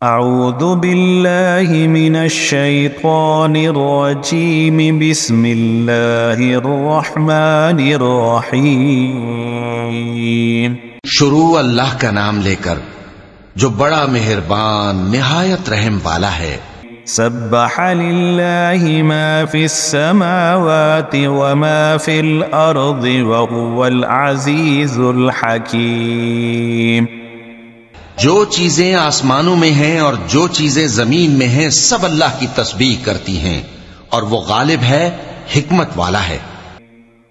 أعوذ بالله من الشيطان الرجيم بسم الله الرحمن الرحيم شروع اللہ کا نام لے کر جو بڑا مہربان نہایت رحم والا ہے۔ سبح لله ما في السماوات وما في الأرض وهو العزيز الحكيم۔ جو چیزیں آسمانوں میں ہیں اور جو چیزیں زمین میں ہیں سب اللہ کی تسبیح کرتی ہیں اور وہ غالب ہے، حکمت والا ہے۔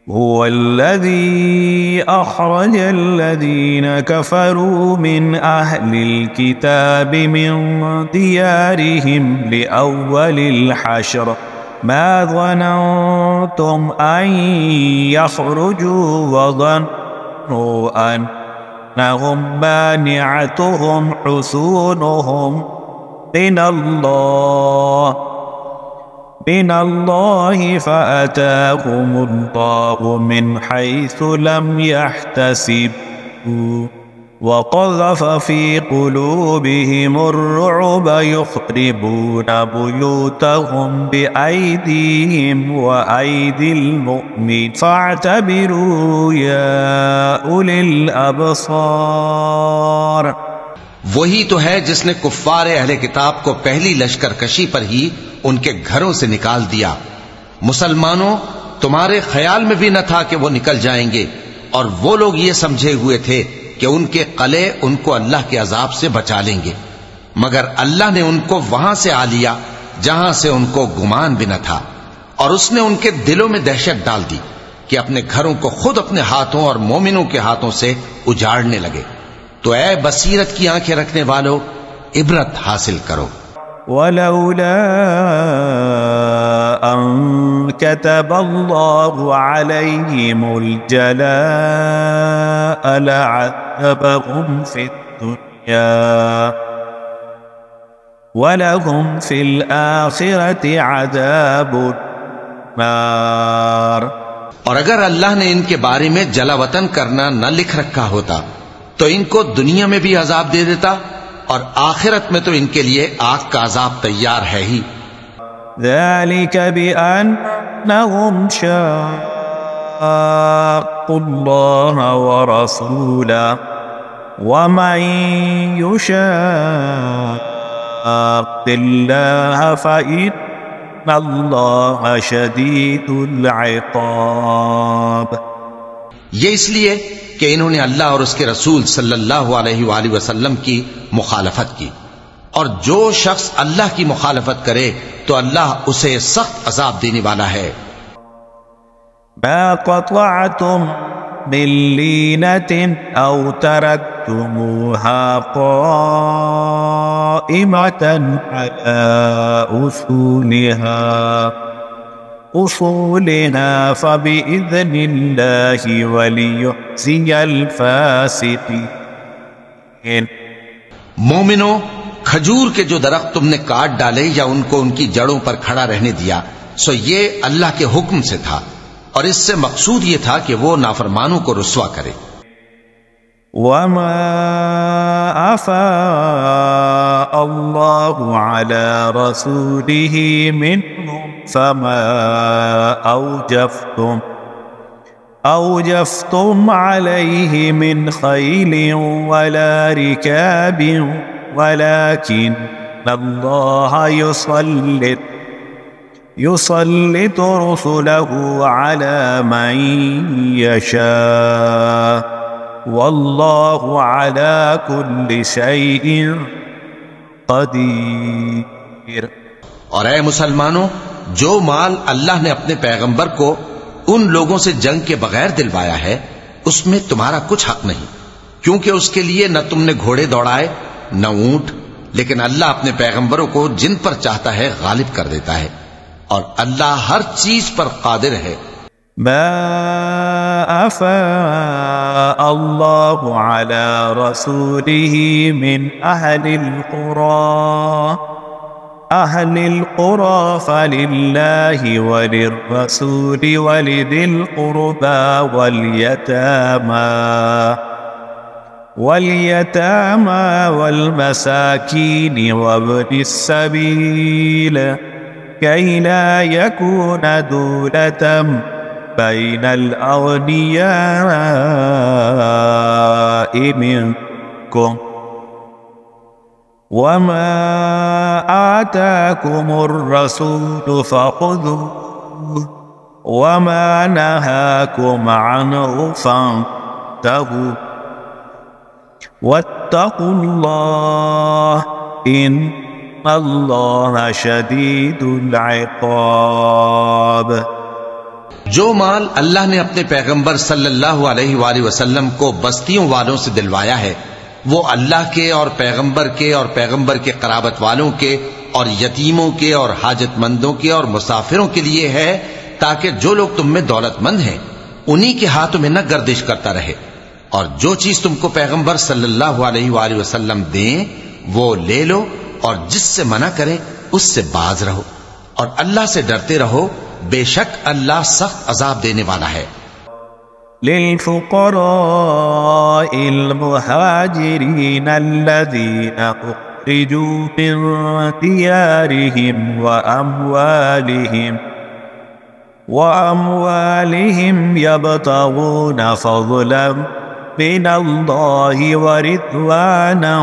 هو الذي أخرج الذين كفروا من أهل الكتاب من ديارهم لأول الحشر ما ظننتم أن يخرجوا وظنوا أنهم مانعتهم حصونهم من الله فأتاهم الله من حيث لم يحتسبوا وقذف في قلوبهم الرعب يخربون بيوتهم بأيديهم وأيدي المؤمنين فاعتبروا يا أولي الأبصار۔ وہی تو ہے جس نے کفار اہل کتاب کو پہلی لشکر کشی پر ہی ان کے گھروں سے نکال دیا۔ مسلمانوں، تمہارے خیال میں بھی نہ تھا کہ وہ نکل جائیں گے، اور وہ لوگ یہ سمجھے ہوئے تھے کہ ان کے قلعے ان کو اللہ کے عذاب سے بچا لیں گے، مگر اللہ نے ان کو وہاں سے آ لیا جہاں سے ان کو گمان بھی نہ تھا، اور اس نے ان کے دلوں میں دہشت ڈال دی کہ اپنے گھروں کو خود اپنے ہاتھوں اور مومنوں کے ہاتھوں سے اجاڑنے لگے۔ تو اے بصیرت کی آنکھیں رکھنے والو، عبرت حاصل کرو۔ ولولا أن كتب الله عليهم الجلاء لعذبهم في الدنيا ولهم في الآخرة عذاب النار۔ اور اگر اللہ نے ان کے بارے میں جلا وطن کرنا نہ لکھ رکھا ہوتا تو ان کو دنیا میں بھی عذاب دے دیتا، اور آخرت میں تو ان کے لیے آگ کا عذاب تیار ہے ہی۔ ذلك بأنهم شاقوا الله ورسوله ومن يشاق الله فإن الله شديد العقاب۔ یہ اس لیے کہ انہوں نے اللہ اور اس کے رسول صلی اللہ علیہ وآلہ وسلم کی مخالفت کی، اور جو شخص اللہ کی مخالفت کرے تو اللہ اسے سخت عذاب دینے والا ہے۔ ما قطعتم من لينة أو تركتموها قائمة على أصولها فبإذن الله وليخزي الفاسقين۔ مومنو، کھجور کے جو درخت تم نے کاٹ ڈالے یا ان کو ان کی جڑوں پر کھڑا رہنے دیا، سو یہ اللہ کے حکم سے تھا، اور اس سے مقصود یہ تھا کہ وہ نافرمانوں کو رسوا کرے۔ وما أفاء الله على رسوله منهم فما أوجفتم عليه من خيل ولا ركاب ولكن الله يسلط رسله على من يشاء والله على كل شيء قدير۔ اور اے مسلمانوں، جو مال اللہ نے اپنے پیغمبر کو ان لوگوں سے جنگ کے بغیر دلوایا ہے اس میں تمہارا کچھ حق نہیں، کیونکہ اس کے لیے نہ تم نے گھوڑے دوڑائے نہ اونٹ، لیکن اللہ اپنے پیغمبروں کو جن پر چاہتا ہے غالب کر دیتا ہے، اور اللہ ہر چیز پر قادر ہے۔ ما أفاء الله على رسوله من أهل القرى فلله وللرسول ولذي القربى واليتامى واليتامى والمساكين وابن السبيل كي لا يكون دولة بين الأغنياء منكم وما آتاكم الرسول فخذوه وما نهاكم عنه فانتهوا واتقوا الله إن اللہ شدید العقاب۔ جو مال اللہ نے اپنے پیغمبر صلی اللہ علیہ وآلہ وسلم کو بستیوں والوں سے دلوایا ہے وہ اللہ کے اور پیغمبر کے قرابت والوں کے اور یتیموں کے اور حاجت مندوں کے اور مسافروں کے لیے ہے تاکہ جو لوگ تم میں دولت مند ہیں انہی کے ہاتھوں میں نہ گردش کرتا رہے، اور جو چیز تم کو پیغمبر صلی اللہ علیہ وآلہ وسلم دیں وہ لے لو، اور جس سے منع کریں اس سے باز رہو، اور اللہ سے ڈرتے رہو، بے شک اللہ سخت عذاب دینے والا ہے۔ للفقراء المهاجرين الذين أخرجوا من ديارهم وأموالهم يبتغون فضلا من الله ورضوانا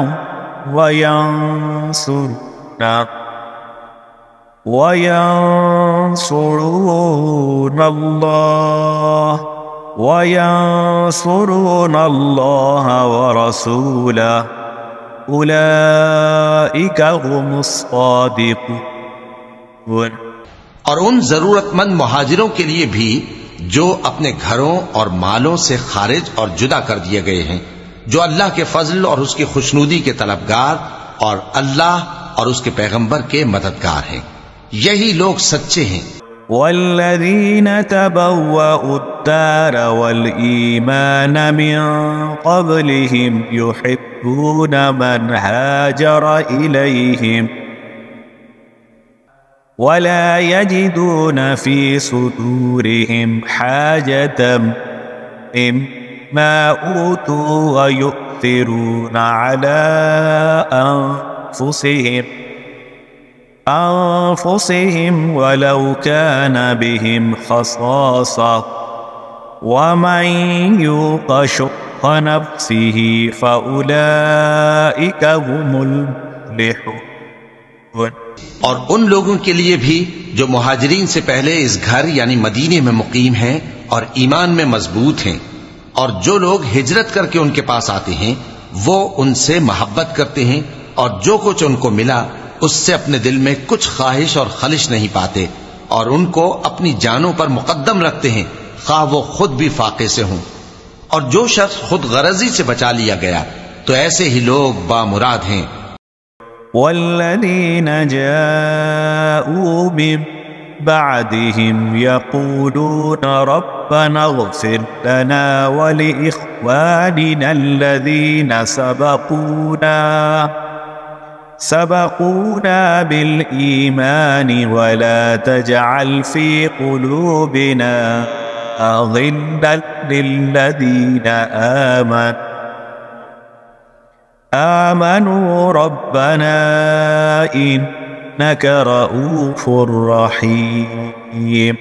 وينصرون الله ورسوله أولئك هم الصادقون۔ اور ان ضرورت مند مہاجروں کے لیے بھی جو اپنے گھروں اور مالوں سے خارج اور جدا کر دیے گئے ہیں، جو اللہ کے فضل اور اس کی خوشنودی کے طلبگار اور اللہ اور اس کے پیغمبر کے مددگار ہیں، یہی لوگ سچے ہیں۔ والذین تبوأوا الدار والإيمان من قبلهم يحبون من هاجر إليهم ولا يجدون في صدورهم حاجة مما أوتوا ويؤثرون على أنفسهم ولو كان بهم خصاصة ومن يوق شح نفسه فأولئك هم المفلحون۔ اور ان لوگوں کے لیے بھی جو مہاجرین سے پہلے اس گھر یعنی مدینے میں مقیم ہیں اور ایمان میں مضبوط ہیں، اور جو لوگ ہجرت کر کے ان کے پاس آتے ہیں وہ ان سے محبت کرتے ہیں، اور جو کچھ ان کو ملا اس سے اپنے دل میں کچھ خواہش اور خلش نہیں پاتے، اور ان کو اپنی جانوں پر مقدم رکھتے ہیں خواہ وہ خود بھی فاقے سے ہوں۔ اور جو شخص خود غرضی سے بچا لیا گیا تو ایسے ہی لوگ بامراد ہیں۔ والذین جاءوا من بعدهم يقولون ربنا اغفر لنا ولإخواننا الذين سبقونا بالإيمان ولا تجعل في قلوبنا غلا للذين آمنوا ربنا إنك رؤوف رحيم۔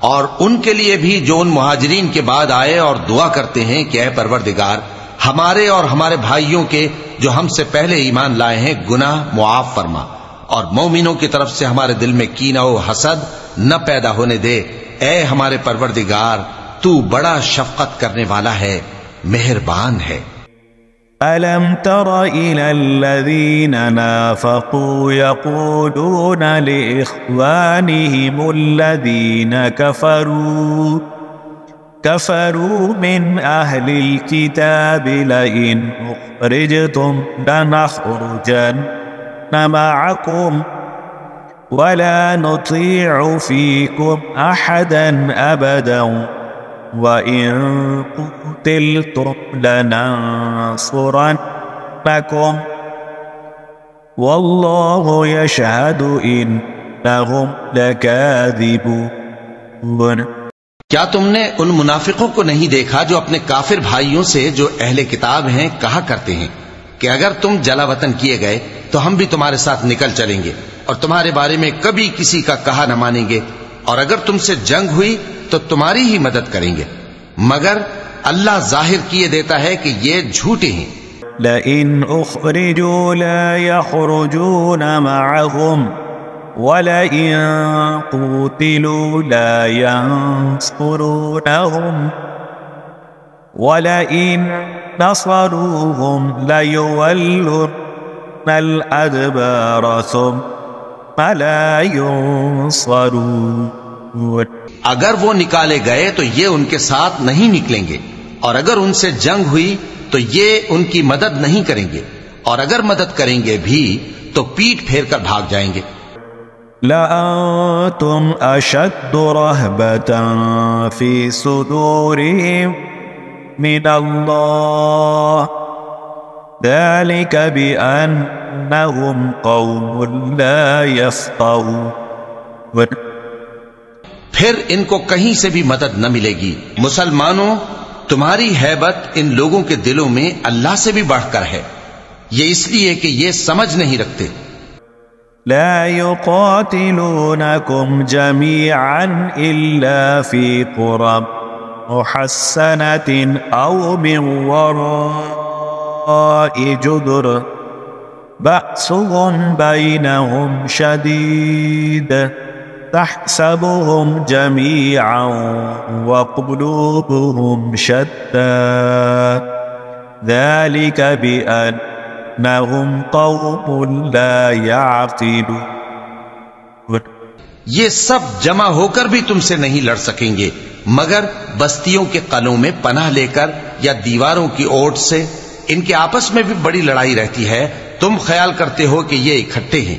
اور ان کے لیے بھی جو ان مہاجرین کے بعد آئے اور دعا کرتے ہیں کہ اے پروردگار ہمارے اور ہمارے بھائیوں کے جو ہم سے پہلے ایمان لائے ہیں گناہ معاف فرما، اور مومنوں کی طرف سے ہمارے دل میں کینہ و حسد نہ پیدا ہونے دے، اے ہمارے پروردگار تو بڑا شفقت کرنے والا ہے، مہربان ہے۔ ألم تر إلى الذين نافقوا يقولون لإخوانهم الذين كفروا من أهل الكتاب لئن أخرجتم لنخرجن معكم ولا نطيع فيكم أحدا أبدا وإن قتلتم لننصرنكم والله يشهد إنهم لكاذبون۔ کیا تم نے ان منافقوں کو نہیں دیکھا جو اپنے کافر بھائیوں سے جو اہل کتاب ہیں کہا کرتے ہیں کہ اگر تم جلا وطن کیے گئے تو ہم بھی تمہارے ساتھ نکل چلیں گے اور تمہارے بارے میں کبھی کسی کا کہا نہ مانیں گے، اور اگر تم سے جنگ ہوئی تو تمہاری ہی مدد کریں گے، مگر اللہ ظاہر کیے دیتا ہے کہ یہ جھوٹے ہیں۔ لئن اخرجوا لا يخرجون معهم ولئن قوتلوا لا ينصرونهم ولئن نصروهم ليولون الأدبار ثم لا ينصرون۔ اگر وہ نکالے گئے تو یہ ان کے ساتھ نہیں نکلیں گے، اور اگر ان سے جنگ ہوئی تو یہ ان کی مدد نہیں کریں گے، اور اگر مدد کریں گے بھی تو پیٹ پھیر کر بھاگ جائیں گے۔ لأنتم أشد رهبة في صدورهم من الله ذلك بأنهم قوم لا يفقهون۔ پھر ان کو کہیں سے بھی مدد نہ ملے گی۔ مسلمانوں، تمہاری ہیبت ان لوگوں کے دلوں میں اللہ سے بھی بڑھ کر ہے، یہ اس لیے کہ یہ سمجھ نہیں رکھتے۔ لا يقاتلونكم جميعا إلا في قرى محصنة أو من وراء جدر بأسهم بينهم شديد تحسبهم جميعا وقلوبهم شتى ذلك بأنهم قوم لا يعقلون۔ یہ سب جمع ہو کر بھی تم سے نہیں لڑ سکیں گے مگر بستیوں کے قلعوں میں پناہ لے کر یا دیواروں کی اوٹ سے۔ ان کے آپس میں بھی بڑی لڑائی رہتی ہے، تم خیال کرتے ہو کہ یہ اکٹھے ہیں،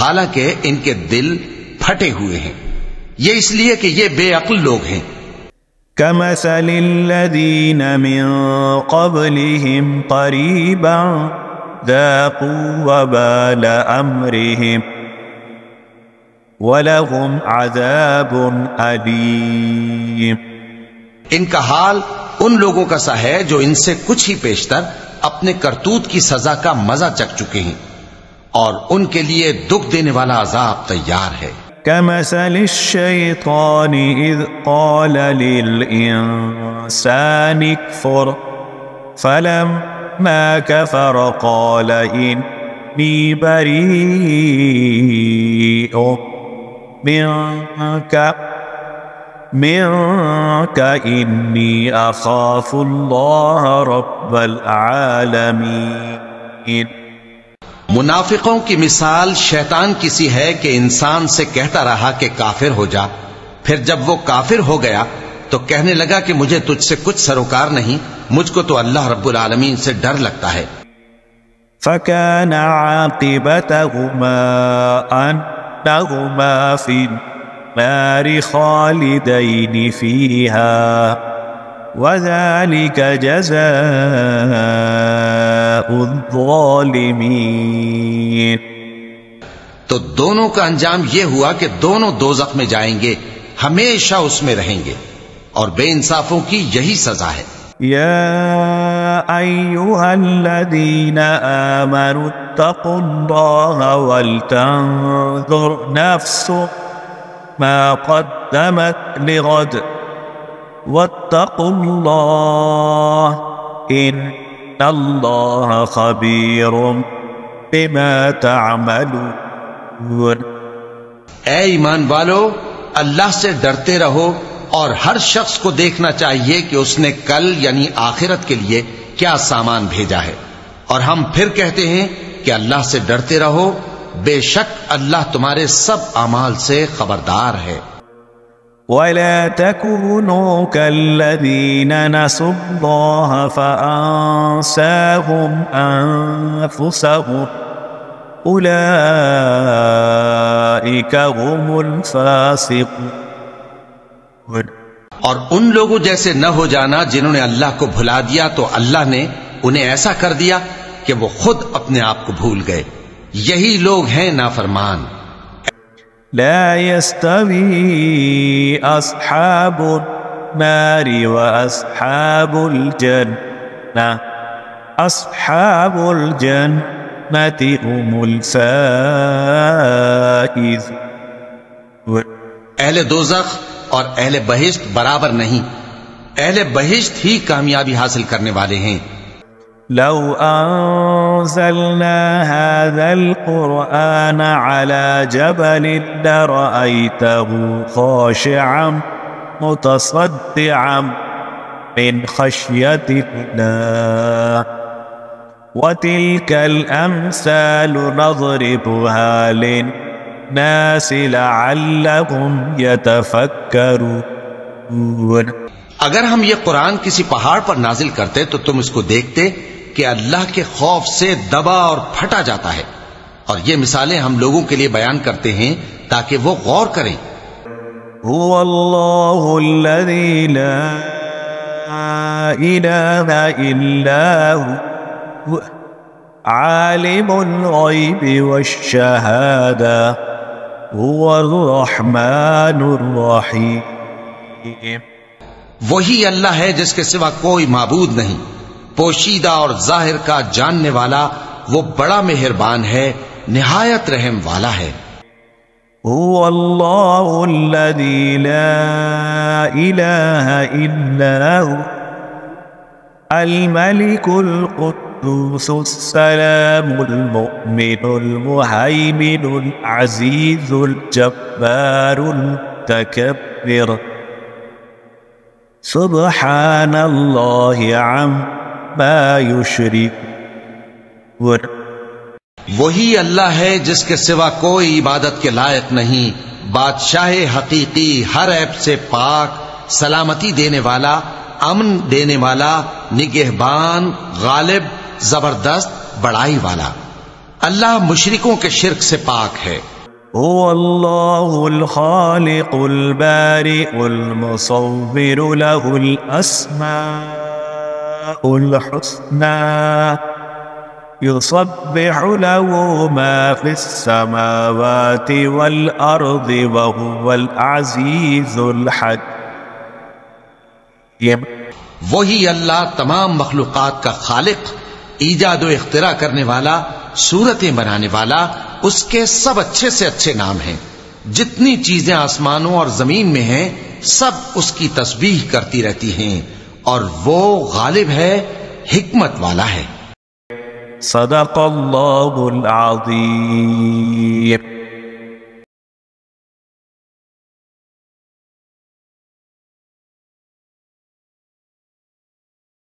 حالانکہ ان کے دل پھٹے ہوئے ہیں، یہ اس لیے کہ یہ بے عقل لوگ ہیں۔ كمثل الذين من قبلهم قريبا ذاقوا وبال أمرهم وَلَهُمْ عَذَابٌ أَلِيمٌ۔ ان کا حال ان لوگوں کا سا ہے جو ان سے کچھ ہی پیشتر اپنے کرتوت کی سزا کا مزہ چکھ چکے ہیں، اور ان کے لیے دکھ دینے والا عذاب تیار ہے۔ كَمَثَلِ الشَّيْطَانِ إِذْ قَالَ لِلْإِنسَانِ اكْفُرْ فَلَمَّا كَفَرَ قَالَ إِنِّي بَرِيءٌ منك إني أخاف الله رب العالمين۔ منافقوں کی مثال شیطان کسی ہے کہ انسان سے کہتا رہا کہ کافر ہو جا، پھر جب وہ کافر ہو گیا تو کہنے لگا کہ مجھے تجھ سے کچھ سروکار نہیں، مجھ کو تو اللہ رب العالمین سے ڈر لگتا ہے۔ فكان عاقبتهما أنهما في النار خالدين فيها وذلك جزاء الظالمين۔ تو دونوں کا انجام یہ ہوا کہ دونوں دوزخ میں جائیں گے، ہمیشہ اس میں رہیں گے، اور بے انصافوں کی یہی سزا ہے۔ يا أيها الذين آمنوا اتقوا الله ولتنظر نفس ما قدمت لغد واتقوا الله إن الله خبير بما تعملون۔ اے ایمان والو، اللہ سے ڈرتے رہو، اور ہر شخص کو دیکھنا چاہیے کہ اس نے کل یعنی آخرت کے لیے کیا سامان بھیجا ہے، اور ہم پھر کہتے ہیں کہ اللہ سے ڈرتے رہو، بے شک اللہ تمہارے سب اعمال سے خبردار ہے۔ وَلَا تَكُونُوا كَالَّذِينَ نَسُوا اللَّهَ فَأَنسَاهُمْ أَنفُسَهُمْ أُولَئِكَ هُمُ الْفَاسِقُونَ۔ اور ان لوگوں جیسے نہ ہو جانا جنہوں نے اللہ کو بھلا دیا تو اللہ نے انہیں ایسا کر دیا کہ وہ خود اپنے آپ کو بھول گئے، یہی لوگ ہیں نافرمان۔ لا يستوي أصحاب النار وأصحاب الجنة أصحاب الجنة هم الفائزون. اہل دوزخ اور اہل بہشت برابر نہیں، اہل بہشت ہی کامیابی حاصل کرنے والے ہیں۔ لو أنزلنا هذا القرآن على جبل لرأيته خاشعا متصدعا من خشية الله وتلك الأمثال نضربها للناس لعلهم يتفكرون. اگر ہم یہ قرآن کسی پہاڑ پر نازل کرتے تو تم اس کو دیکھتے کہ اللہ کے خوف سے دبا اور پھٹا جاتا ہے، اور یہ مثالیں ہم لوگوں کے لیے بیان کرتے ہیں تاکہ وہ غور کریں۔ هو الله الذي لا إله إلا هو عالم الغيب والشهادة هو الرحمن الرحيم. وہی اللہ ہے جس کے سوا کوئی معبود نہیں، پوشیدہ اور ظاہر کا جاننے والا، وہ بڑا مہربان ہے، نہایت رحم والا ہے۔ هو الله الذي لا إله إلا هو الملك القدوس السلام المؤمن المهيمن العزيز الجبار المتكبر سبحان الله عما يشركون. وہی اللہ ہے جس کے سوا کوئی عبادت کے لائق نہیں، بادشاہ حقیقی، ہر عیب سے پاک، سلامتی دینے والا، امن دینے والا، نگہبان، غالب، زبردست، بڑائی والا۔ اللہ مشرکوں کے شرک سے پاک ہے۔ هو الله الخالق البارئ المصور له الأسماء الحسنى يسبح له ما في السماوات والأرض وهو العزيز الحكيم. وہی اللہ تمام مخلوقات کا خالق، ایجاد و اختراع کرنے والا، صورتیں بنانے والا، اس کے سب اچھے سے اچھے نام ہیں۔ جتنی چیزیں آسمانوں اور زمین میں ہیں سب اس کی تسبیح کرتی رہتی ہیں، اور وہ غالب ہے، حکمت والا ہے۔ صدق اللہ العظیم.